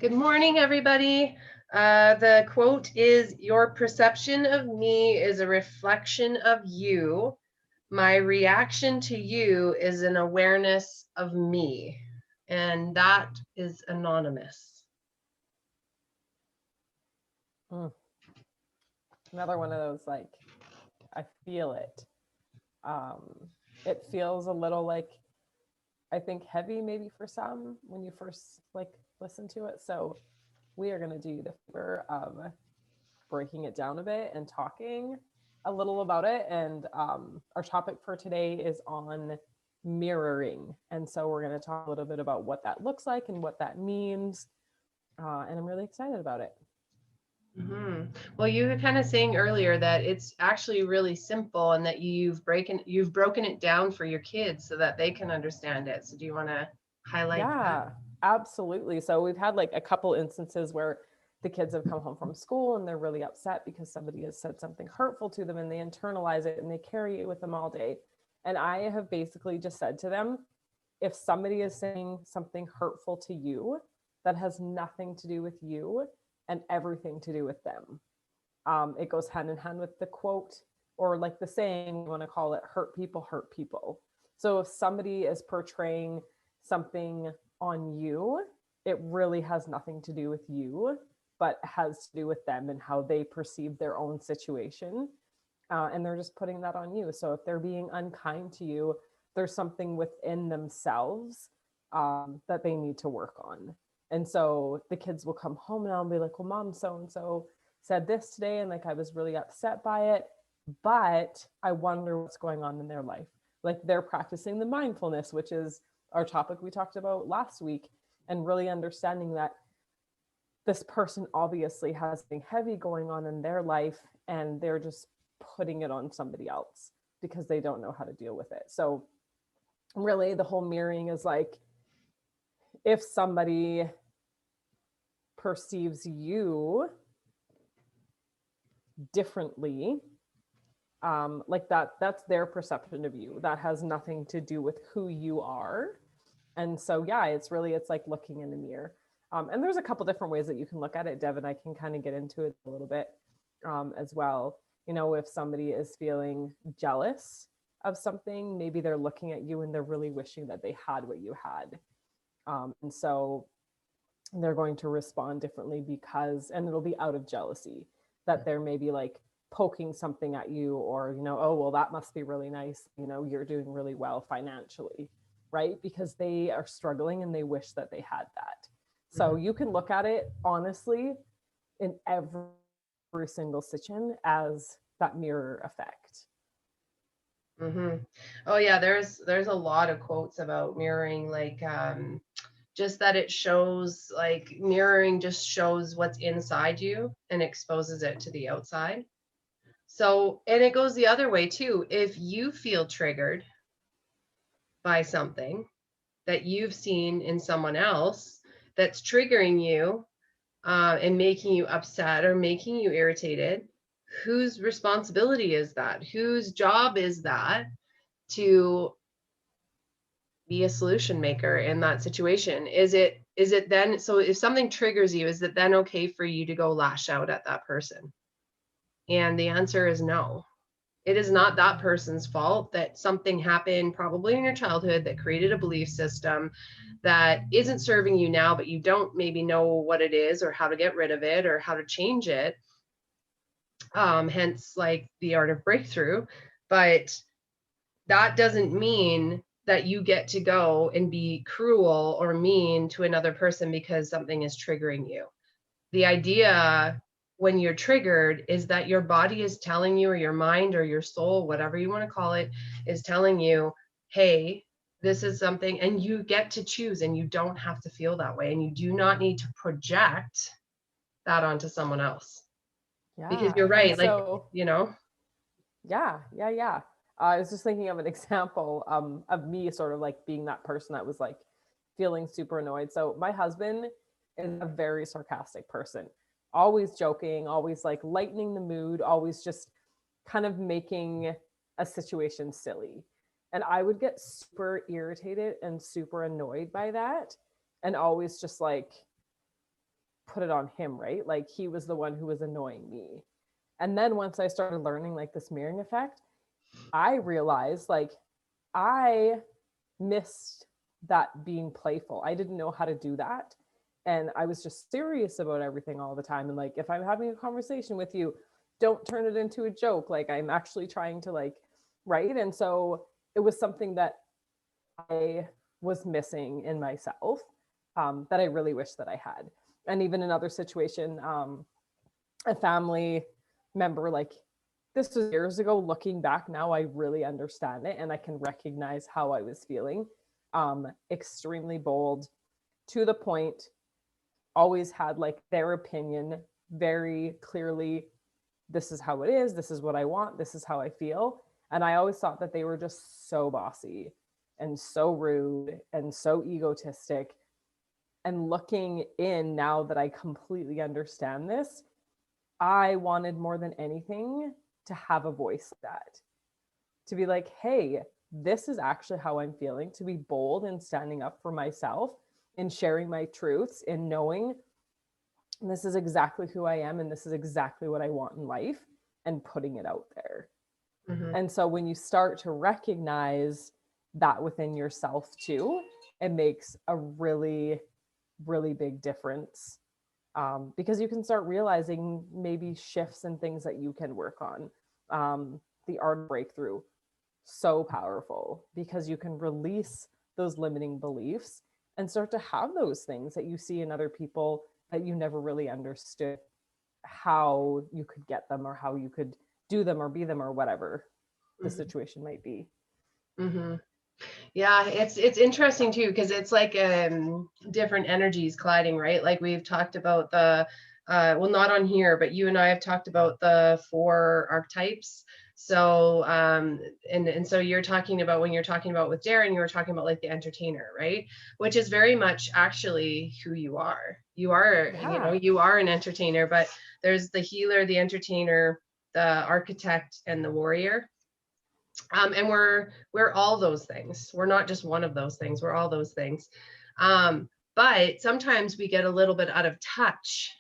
Good morning, everybody. The quote is Your perception of me is a reflection of you. My reaction to you is an awareness of me. And that is anonymous. Mm, Another one of those, like, I feel it. It feels a little like, I think, heavy maybe for some when you first like listen to it. So we are going to do the favor of breaking it down a bit and talking a little about it. And our topic for today is on mirroring. And so we're going to talk a little bit about what that looks like and what that means. And I'm really excited about it. hmm Well, you were kind of saying earlier that it's actually really simple and that you've broken it down for your kids so that they can understand it. So do you want to highlight that? Yeah, absolutely. So we've had like a couple instances where the kids have come home from school and they're really upset because somebody has said something hurtful to them and they internalize it and they carry it with them all day. And I have basically just said to them, if somebody is saying something hurtful to you, that has nothing to do with you and everything to do with them. It goes hand in hand with the quote, or like the saying, we want to call it, hurt people hurt people. So if somebody is portraying something on you, it really has nothing to do with you, but has to do with them and how they perceive their own situation. And they're just putting that on you. So if they're being unkind to you, there's something within themselves that they need to work on. And so the kids will come home and I'll be like, well, mom, so and so said this today. And like, I was really upset by it, but I wonder what's going on in their life. Like they're practicing the mindfulness, which is our topic we talked about last week, and really understanding that this person obviously has something heavy going on in their life and they're just putting it on somebody else because they don't know how to deal with it. So really the whole mirroring is like, if somebody perceives you differently, like that's their perception of you. That has nothing to do with who you are. And so yeah, it's like looking in the mirror. And there's a couple different ways that you can look at it. Devin, I can kind of get into it a little bit as well. You know, if somebody is feeling jealous of something, maybe they're looking at you and they're really wishing that they had what you had. And so they're going to respond differently because, and it'll be out of jealousy, that they're maybe like poking something at you, or, you know, oh, well, that must be really nice. You know, you're doing really well financially, right? Because they are struggling and they wish that they had that. So you can look at it honestly in every single situation as that mirror effect. hmm Oh yeah, there's a lot of quotes about mirroring, like just that it shows, like mirroring just shows what's inside you and exposes it to the outside. So, and it goes the other way too. If you feel triggered by something that you've seen in someone else that's triggering you and making you upset or making you irritated, whose responsibility is that? Whose job is that to be a solution maker in that situation? Is it then, so if something triggers you, is it then okay for you to go lash out at that person? And the answer is no. It is not that person's fault that something happened probably in your childhood that created a belief system that isn't serving you now, but you don't maybe know what it is or how to get rid of it or how to change it. Hence, like the art of breakthrough. But that doesn't mean that you get to go and be cruel or mean to another person because something is triggering you. The idea when you're triggered is that your body is telling you, or your mind or your soul, whatever you want to call it, is telling you, hey, this is something, and you get to choose, and you don't have to feel that way, and you do not need to project that onto someone else, because Yeah. you're And right, like, so, you know. yeah. I was just thinking of an example of me sort of like being that person that was like feeling super annoyed. So my husband is a very sarcastic person, always joking, always like lightening the mood, always just kind of making a situation silly. And I would get super irritated and super annoyed by that, and always just like put it on him, right? Like he was the one who was annoying me. And then once I started learning like this mirroring effect, I realized like I missed that being playful. I didn't know how to do that. And I was just serious about everything all the time. And like, if I'm having a conversation with you, don't turn it into a joke. Like, I'm actually trying to, like, right. And so it was something that I was missing in myself, that I really wish that I had. And even another situation, a family member, like, this was years ago. Looking back now, I really understand it and I can recognize how I was feeling. Extremely bold, to the point, always had like their opinion very clearly. This is how it is. This is what I want. This is how I feel. And I always thought that they were just so bossy and so rude and so egotistic. And looking in now that I completely understand this, I wanted more than anything to have a voice like that, to be like, hey, this is actually how I'm feeling, to be bold and standing up for myself and sharing my truths and knowing this is exactly who I am and this is exactly what I want in life, and putting it out there. Mm-hmm. And so when you start to recognize that within yourself too, it makes a really, really big difference, because you can start realizing maybe shifts and things that you can work on. The art of breakthrough, so powerful because you can release those limiting beliefs and start to have those things that you see in other people that you never really understood how you could get them or how you could do them or be them or whatever the Mm-hmm. situation might be. Mm-hmm. Yeah, it's interesting too because it's like different energies colliding, right? Like we've talked about the well, not on here, but you and I have talked about the 4 archetypes. So and so you're talking about, when you're talking about with Darren, you were talking about like the entertainer, right? Which is very much actually who you are. You are, you know, Yeah. you are an entertainer, but there's the healer, the entertainer, the architect, and the warrior. And we're all those things. We're not just one of those things. We're all those things. But sometimes we get a little bit out of touch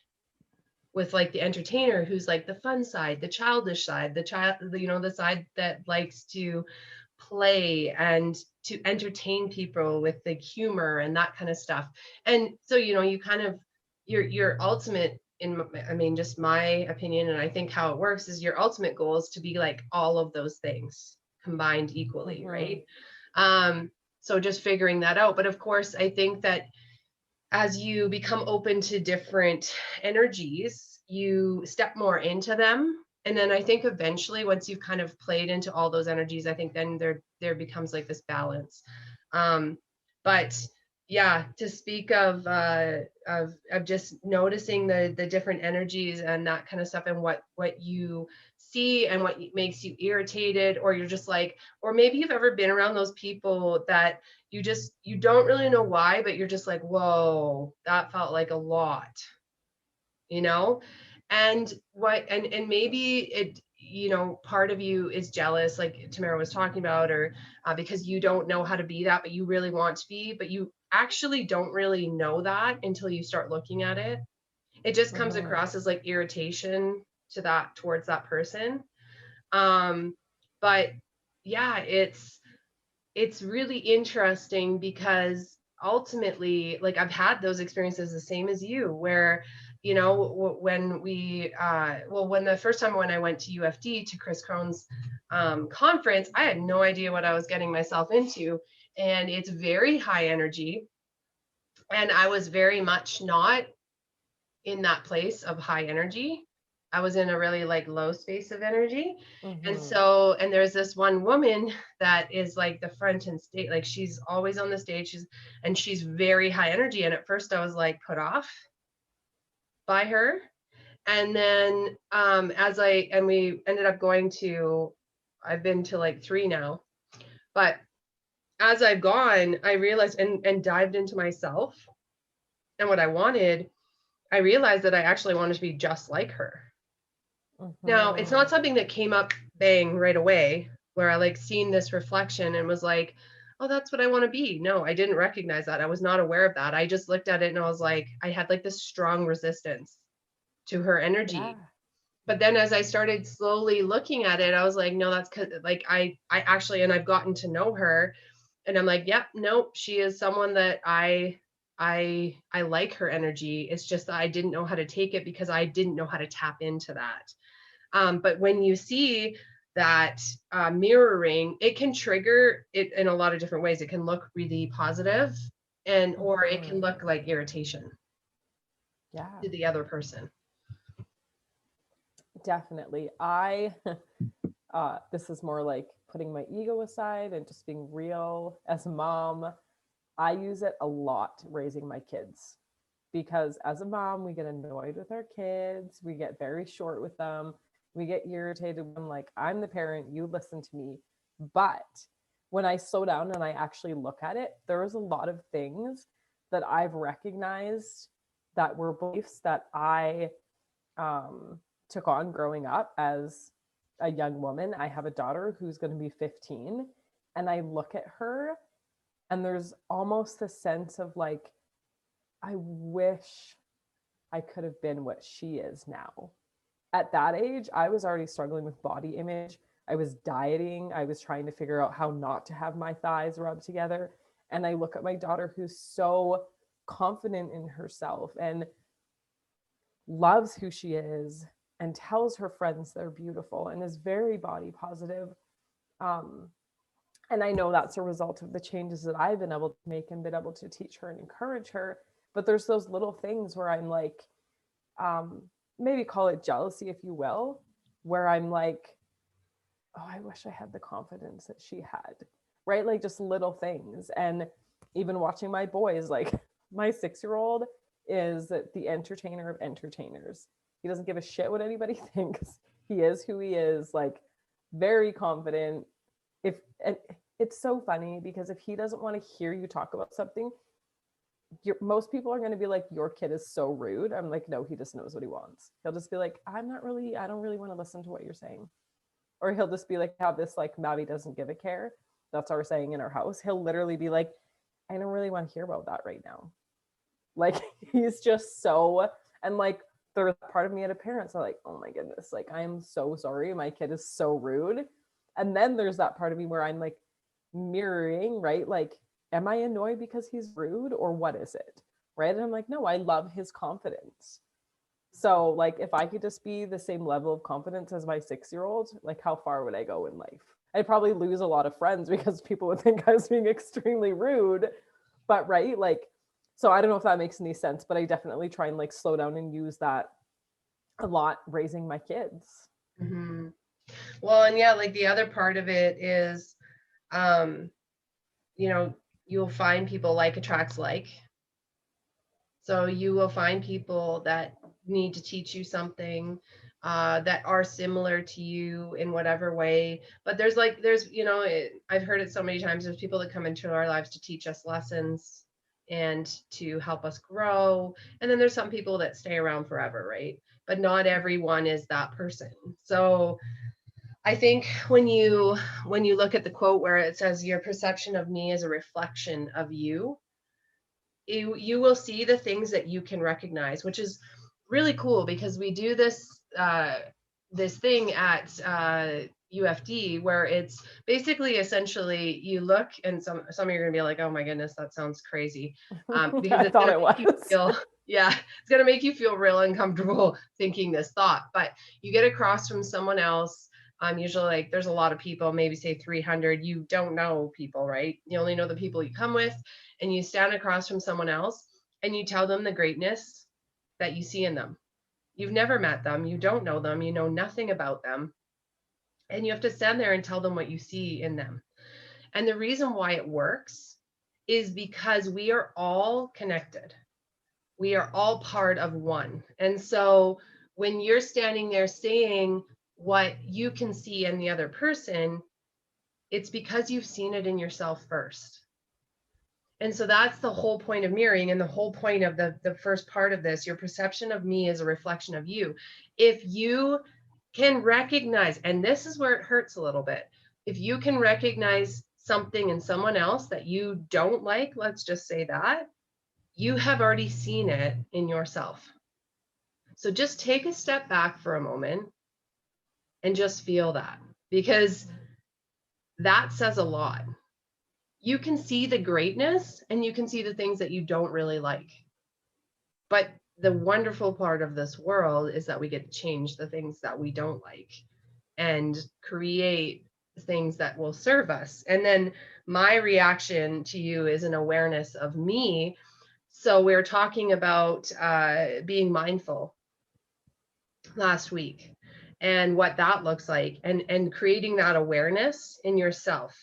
with like the entertainer, who's like the fun side, the childish side, the child, you know, the side that likes to play and to entertain people with the humor and that kind of stuff. And so, you know, you kind of, your ultimate, I mean, just my opinion, and I think how it works is your ultimate goal is to be like all of those things combined equally, Mm-hmm. right? So just figuring that out. But of course, I think that as you become open to different energies, you step more into them. And then I think eventually, once you've kind of played into all those energies, I think then there becomes like this balance. But yeah, to speak of just noticing the different energies and that kind of stuff, and what you see and what makes you irritated, or you're just like, or maybe you've ever been around those people that you don't really know why, but you're just like, whoa, that felt like a lot, you know? And maybe it, you know, part of you is jealous, like Tamara was talking about, or because you don't know how to be that, but you really want to be, but you actually don't really know that until you start looking at it. It just comes Mm-hmm. across as like irritation towards that person. Um, but yeah, it's really interesting because ultimately, like, I've had those experiences the same as you, where, you know, when when the first time when I went to UFD, to Chris Crohn's conference, I had no idea what I was getting myself into. And it's very high energy. And I was very much not in that place of high energy. I was in a really like low space of energy. And Mm-hmm. so, and there's this one woman that is like the front and stage, like she's always on the stage, she's very high energy. And at first I was like put off by her. And then we ended up going to, I've been to like 3 now, but as I've gone, I realized and dived into myself and what I wanted, I realized that I actually wanted to be just like her. Now, it's Mm-hmm. not something that came up bang right away, where I like seen this reflection and was like, oh, that's what I want to be. No, I didn't recognize that. I was not aware of that. I just looked at it and I was like, I had like this strong resistance to her Yeah. energy. But then as I started slowly looking at it, I was like, no, that's cause like I actually, and I've gotten to know her and I'm like, yep, nope, she is someone that I like her energy. It's just that I didn't know how to take it because I didn't know how to tap into that. But when you see that mirroring, it can trigger it in a lot of different ways. It can look really positive, and or it can Mhm. look like irritation Yeah, to the other person. definitely. This is more like putting my ego aside and just being real as a mom. I use it a lot raising my kids because as a mom, we get annoyed with our kids, we get very short with them, we get irritated when, like, I'm the parent, you listen to me. But when I slow down and I actually look at it, there was a lot of things that I've recognized that were beliefs that I um, took on growing up as a young woman. I have a daughter who's going to be 15, and I look at her, and there's almost a sense of like, I wish I could have been what she is now. At that age, I was already struggling with body image. I was dieting. I was trying to figure out how not to have my thighs rubbed together. And I look at my daughter who's so confident in herself and loves who she is and tells her friends they're beautiful and is very body positive. Um, and I know that's a result of the changes that I've been able to make and been able to teach her and encourage her. But there's those little things where I'm like, um, maybe call it jealousy, if you will, where I'm like, oh, I wish I had the confidence that she had, right? Like just little things. And even watching my boys, like my 6 year old is the entertainer of entertainers. He doesn't give a shit what anybody thinks. He is who he is, like very confident. If and it's so funny because if he doesn't want to hear you talk about something, most people are going to be like, your kid is so rude. I'm like, no, he just knows what he wants. He'll just be like, I don't really want to listen to what you're saying. Or he'll just be like, have this like, Maddie doesn't give a care. That's our saying in our house. He'll literally be like, I don't really want to hear about that right now. Like, he's just so, and like, there's part of me at a parent's like, oh my goodness, like, I am so sorry. My kid is so rude. And then there's that part of me where I'm like mirroring, right? Like, am I annoyed because he's rude or what is it? Right. And I'm like, no, I love his confidence. So, like, if I could just be the same level of confidence as my 6 year old, like, how far would I go in life? I'd probably lose a lot of friends because people would think I was being extremely rude. But, right, like, so I don't know if that makes any sense, but I definitely try and like slow down and use that a lot raising my kids. Hmm. Well, and yeah, like the other part of it is, um, you know, you'll find people like attracts like. So you will find people that need to teach you something, that are similar to you in whatever way. But there's like, I've heard it so many times. There's people that come into our lives to teach us lessons and to help us grow. And then there's some people that stay around forever, right? But not everyone is that person. So I think when you look at the quote where it says your perception of me is a reflection of you, you will see the things that you can recognize, which is really cool because we do this thing at UFD where it's basically essentially you look and some of you are gonna be like, oh my goodness, that sounds crazy, because I it's thought gonna it make you was. feel yeah, it's gonna make you feel real uncomfortable thinking this thought, but you get across from someone else. Usually like there's a lot of people, maybe say 300, you don't know people, right? You only know the people you come with, and you stand across from someone else and you tell them the greatness that you see in them. You've never met them, you don't know them, you know nothing about them, and you have to stand there and tell them what you see in them. And the reason why it works is because we are all connected. We are all part of one. And so when you're standing there saying what you can see in the other person, it's because you've seen it in yourself first. And so that's the whole point of mirroring and the whole point of the first part of this. Your perception of me is a reflection of you. If you can recognize, and this is where it hurts a little bit, if you can recognize something in someone else that you don't like, let's just say that, you have already seen it in yourself. So just take a step back for a moment and just feel that, because that says a lot. You can see the greatness and you can see the things that you don't really like. But the wonderful part of this world is that we get to change the things that we don't like and create things that will serve us. And then my reaction to you is an awareness of me. So we're talking about being mindful last week and what that looks like, and creating that awareness in yourself.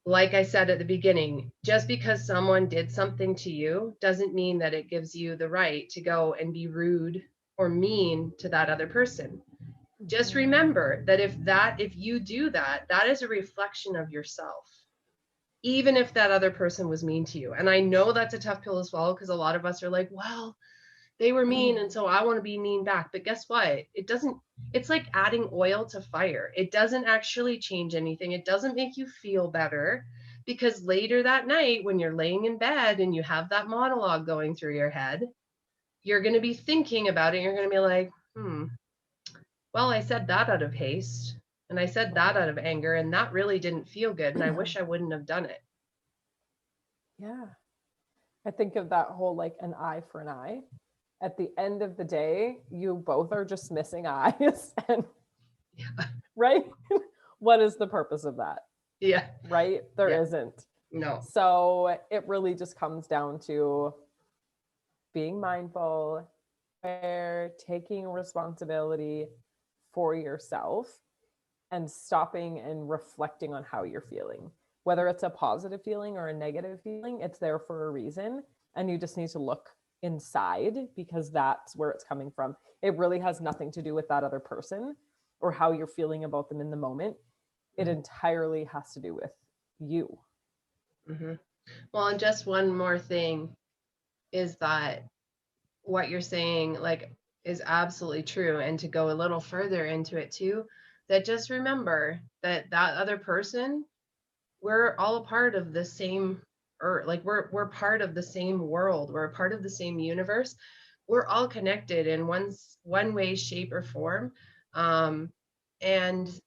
Like I said at the beginning, just because someone did something to you doesn't mean that it gives you the right to go and be rude or mean to that other person. Just remember that if you do that, that is a reflection of yourself, even if that other person was mean to you. And I know that's a tough pill to swallow, because a lot of us are like, well, they were mean and so I want to be mean back. But guess what? It doesn't, it's like adding oil to fire. It doesn't actually change anything. It doesn't make you feel better, because later that night when you're laying in bed and you have that monologue going through your head, you're going to be thinking about it. You're going to be like, well, I said that out of haste and I said that out of anger, and that really didn't feel good. And I wish I wouldn't have done it. Yeah. I think of that whole like an eye for an eye. At the end of the day, you both are just missing eyes. And right? What is the purpose of that? Yeah. Right? There Yeah. isn't. No. So it really just comes down to being mindful, taking responsibility for yourself, and stopping and reflecting on how you're feeling. Whether it's a positive feeling or a negative feeling, it's there for a reason. And you just need to look inside, because that's where it's coming from. It really has nothing to do with that other person or how you're feeling about them in the moment. It entirely has to do with you. Mm-hmm. Well, and just one more thing is that what you're saying, like, is absolutely true. And to go a little further into it too, that just remember that that other person, we're all a part of the same, or like we're part of the same world. We're a part of the same universe. We're all connected in one way, shape, or form. And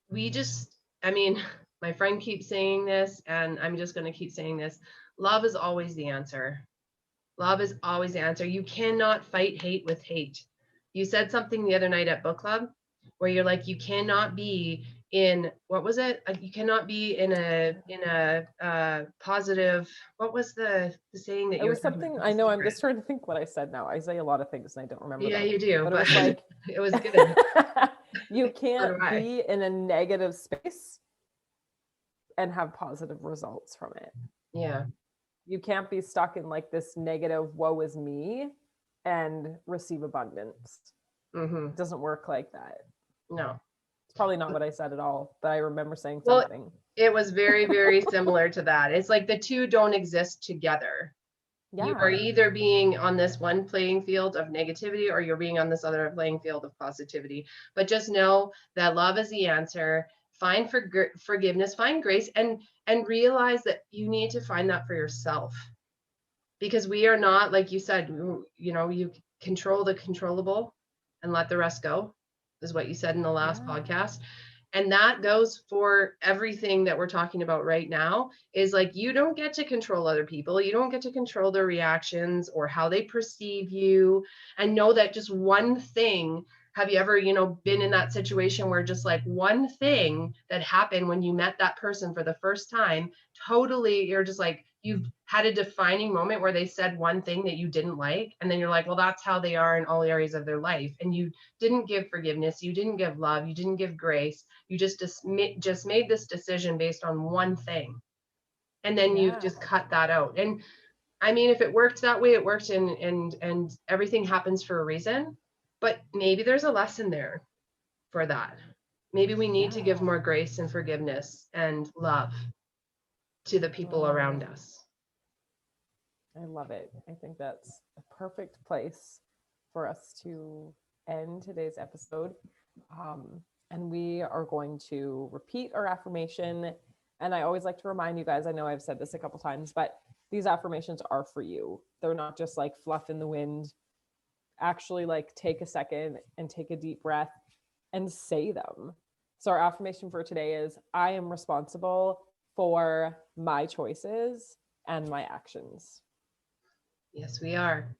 we just, I mean, my friend keeps saying this, and I'm just going to keep saying this. Love is always the answer. Love is always the answer. You cannot fight hate with hate. You said something the other night at book club where you're like, you cannot be in, what was it? You cannot be in a positive. What was the saying that It you were was talking about? something, I know, I'm just trying to think what I said now. I say a lot of things and I don't remember Yeah, them. you do. But it was like, it was good. you So can't do I. be in a negative space and have positive results from it. Yeah. You can't be stuck in like this negative woe is me and receive abundance. Mm-hmm. It doesn't work like that. No. It's probably not what I said at all, but I remember saying Well, something. it was very, very similar to that. It's like the two don't exist together. You are Yeah. either being on this one playing field of negativity or you're being on this other playing field of positivity. But just know that love is the answer. Find forgiveness, find grace, and realize that you need to find that for yourself. Because we are not, like you said, you control the controllable and let the rest go, is what you said in the last podcast. And that goes for everything that we're talking about right now, is like, you don't get to control other people. You don't get to control their reactions or how they perceive you. And know that just one thing, have you ever, been in that situation where just like one thing that happened when you met that person for the first time, totally, you're just like, you've had a defining moment where they said one thing that you didn't like. And then you're like, well, that's how they are in all areas of their life. And you didn't give forgiveness. You didn't give love. You didn't give grace. You just made this decision based on one thing. And then you've just cut that out. And I mean, if it worked that way, it worked, and everything happens for a reason. But maybe there's a lesson there for that. Maybe we need to give more grace and forgiveness and love to the people around us. I love it. I think that's a perfect place for us to end today's episode. And we are going to repeat our affirmation And I always like to remind you guys, I know I've said this a couple times, but these affirmations are for you. They're not just like fluff in the wind. Actually, like take a second and take a deep breath and say them. So our affirmation for today is I am responsible for my choices and my actions. Yes, we are.